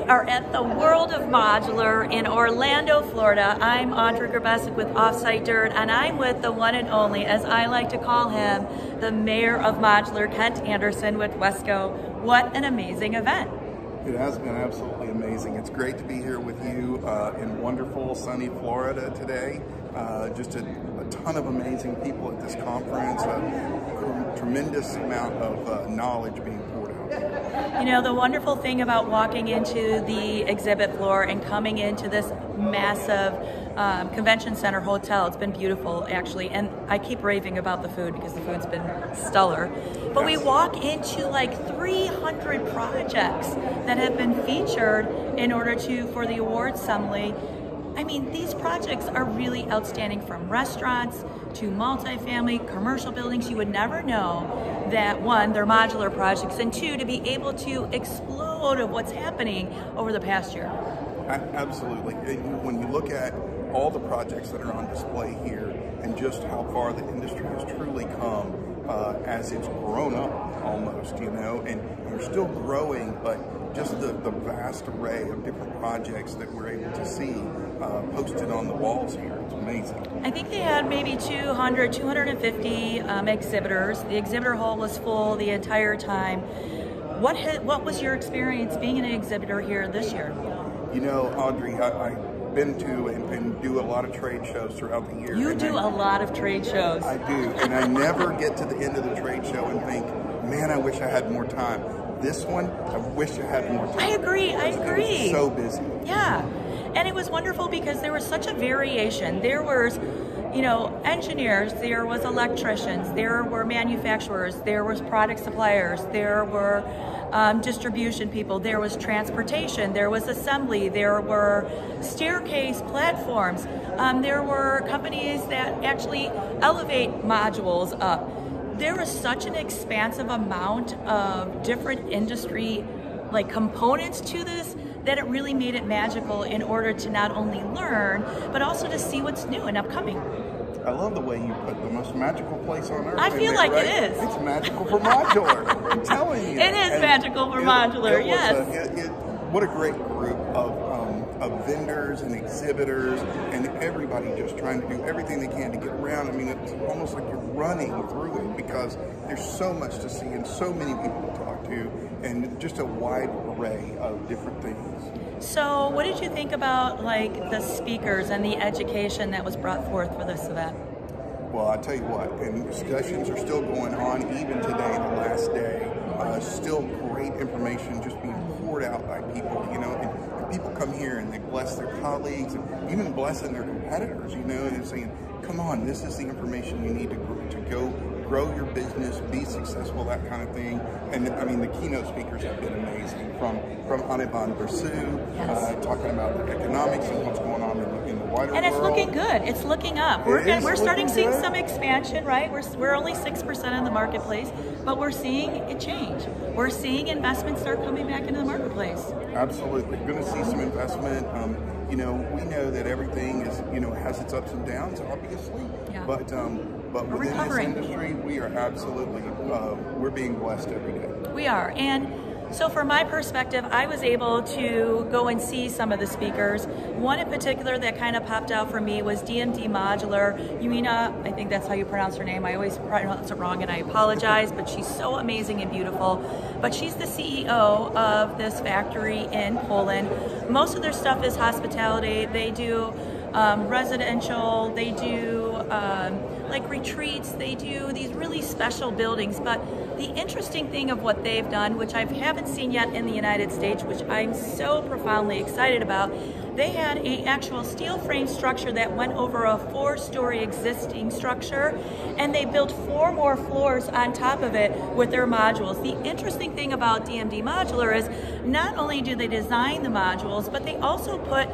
are at the World of Modular in Orlando, Florida. I'm Audree Grubesic with Offsite Dirt, and I'm with the one and only, as I like to call him, the mayor of Modular, Kent Anderson with Wesco. What an amazing event. It has been absolutely amazing. It's great to be here with you in wonderful, sunny Florida today. Just a ton of amazing people at this conference, a tremendous amount of knowledge being poured out. You know, the wonderful thing about walking into the exhibit floor and coming into this massive convention center hotel, it's been beautiful actually, and I keep raving about the food because the food's been stellar. But we walk into like 300 projects that have been featured in order for the awards assembly. I mean, these projects are really outstanding, from restaurants to multifamily, commercial buildings. You would never know that, one, they're modular projects, and two, to be able to explode of what's happening over the past year. Absolutely. When you look at all the projects that are on display here and just how far the industry has truly come as it's grown up almost, you know, and we're still growing, but just the vast array of different projects that we're able to see posted on the walls here. It's amazing. I think they had maybe 250 exhibitors. The exhibitor hall was full the entire time. What was your experience being an exhibitor here this year? You know, Audrey, I've been to and do a lot of trade shows throughout the year. You do a lot of trade shows. I do, and I never get to the end of the trade show and think, man, I wish I had more time. This one, I wish I had more time. I agree. It was so busy. Yeah, and it was wonderful because there was such a variation. There was, you know, engineers, there was electricians, there were manufacturers, there was product suppliers, there were distribution people, there was transportation, there was assembly, there were staircase platforms, there were companies that actually elevate modules up. There was such an expansive amount of different industry components to this that it really made it magical in order to not only learn, but also to see what's new and upcoming. I love the way you put the most magical place on earth. I feel like right? it is. It's magical for modular. I'm telling you. It is magical for modular, yes. What a great group of vendors and exhibitors and everybody just trying to do everything they can to get around. I mean, it's almost like you're running through it because there's so much to see and so many people to talk to and just a wide array of different things. So what did you think about the speakers and the education that was brought forth for this event? Well, I tell you what, and discussions are still going on even today, the last day. Still great information just being poured out by people, you know, and people come here and they bless their colleagues and even blessing their competitors, you know, and saying, come on, this is the information you need to go grow your business, be successful, that kind of thing. And I mean, the keynote speakers have been amazing, from Anibal Bersu, talking about the economics and what's going on in the wider world. And it's looking good. It's looking up. We're starting seeing some expansion, right? We're only 6% in the marketplace, but we're seeing it change. We're seeing investments start coming back into the marketplace. Absolutely. We're going to see some investment. You know, we know that everything is, you know, has its ups and downs, obviously. Yeah. But within this industry, we are absolutely, we're being blessed every day. We are. And so from my perspective, I was able to go and see some of the speakers. One in particular that kind of popped out for me was DMD Modular. Yumina, I think that's how you pronounce her name. I always pronounce it wrong and I apologize, but she's so amazing and beautiful. But she's the CEO of this factory in Poland. Most of their stuff is hospitality. They do residential, they do retreats, they do these really special buildings. But the interesting thing of what they've done, which I haven't seen yet in the United States, which I'm so profoundly excited about, they had an actual steel frame structure that went over a 4-story existing structure, and they built 4 more floors on top of it with their modules. The interesting thing about DMD Modular is not only do they design the modules, but they also put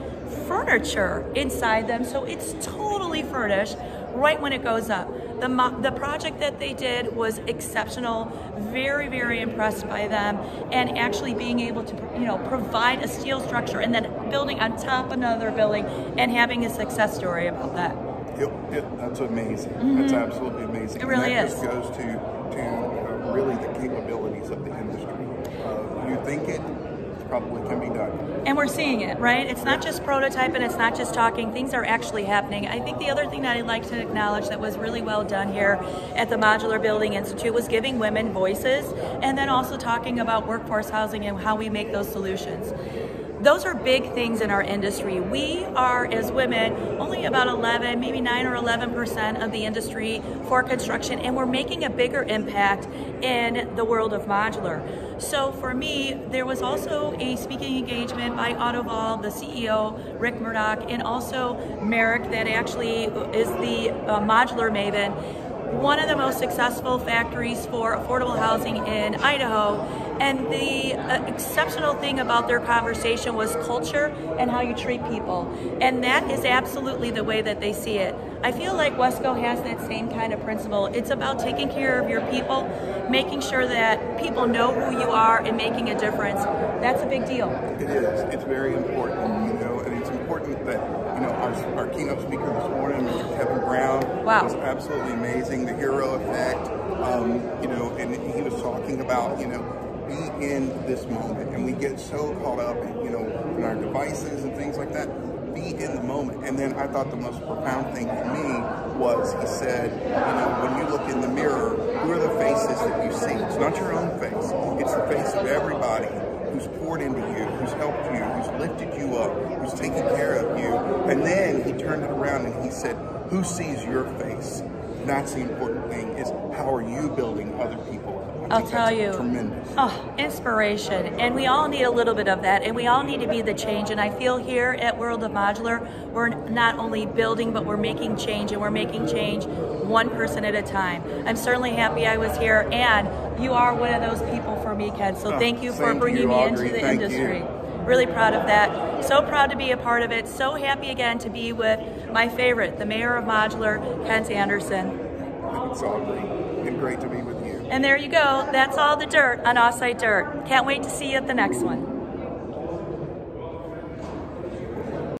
furniture inside them, so it's totally furnished right when it goes up. The project that they did was exceptional, very, very impressed by them, and actually being able to, you know, provide a steel structure and then building on top of another building and having a success story about that. Yep, that's amazing. That's absolutely amazing. It really is. Just goes to really the capabilities of the industry. You think it, probably can be done. And we're seeing it, right? It's not just prototyping, it's not just talking, things are actually happening. I think the other thing that I'd like to acknowledge that was really well done here at the Modular Building Institute was giving women voices, and then also talking about workforce housing and how we make those solutions. Those are big things in our industry. We are, as women, only about 11, maybe 9 or 11% of the industry for construction, and we're making a bigger impact in the world of modular. So for me, there was also a speaking engagement by Autoval, the CEO, Rick Murdoch, and also Merrick, that actually is the modular maven, one of the most successful factories for affordable housing in Idaho. And the exceptional thing about their conversation was culture and how you treat people. And that is absolutely the way that they see it. I feel like Wesco has that same kind of principle. It's about taking care of your people, making sure that people know who you are and making a difference. That's a big deal. It is. It's very important, and it's important that, our keynote speaker this morning, Mr. Kevin Brown, was absolutely amazing. The hero effect, and he was talking about, be in this moment, and we get so caught up in our devices and things like that. Be in the moment. And then I thought the most profound thing for me was, he said, when you look in the mirror, who are the faces that you see? It's not your own face. It's the face of everybody who's poured into you, who's helped you, who's lifted you up, who's taken care of you. And then he turned it around and he said, who sees your face? That's the important thing, is how are you building other people up? I'll tell you, tremendous. Oh, inspiration. And we all need a little bit of that, and we all need to be the change. And I feel here at World of Modular, we're not only building, but we're making change, and we're making change one person at a time. I'm certainly happy I was here, and you are one of those people for me, Ken. So thank you for bringing me into the industry. Really proud of that. So proud to be a part of it. So happy again to be with my favorite, the mayor of Modular, Kent Anderson. It's Audrey, and great to be with you. And there you go. That's all the dirt on Offsite Dirt. Can't wait to see you at the next one.